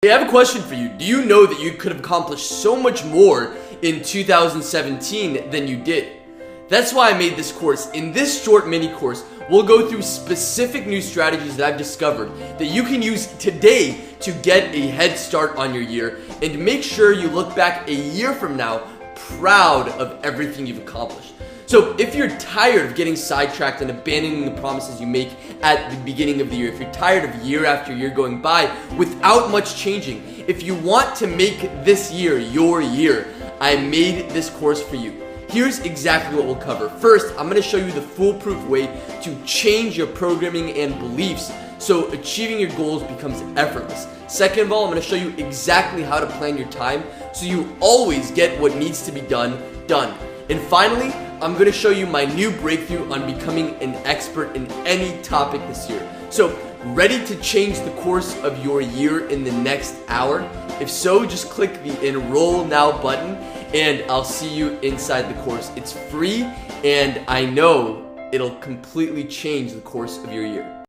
Hey, I have a question for you. Do you know that you could have accomplished so much more in 2017 than you did? That's why I made this course. In this short mini course, we'll go through specific new strategies that I've discovered that you can use today to get a head start on your year and make sure you look back a year from now proud of everything you've accomplished. So if you're tired of getting sidetracked and abandoning the promises you make at the beginning of the year, if you're tired of year after year going by without much changing, if you want to make this year your year, I made this course for you. Here's exactly what we'll cover. First, I'm going to show you the foolproof way to change your programming and beliefs so achieving your goals becomes effortless. Second of all, I'm going to show you exactly how to plan your time so you always get what needs to be done. And finally, I'm going to show you my new breakthrough on becoming an expert in any topic this year. So, ready to change the course of your year in the next hour? If so, just click the Enroll Now button and I'll see you inside the course. It's free and I know it'll completely change the course of your year.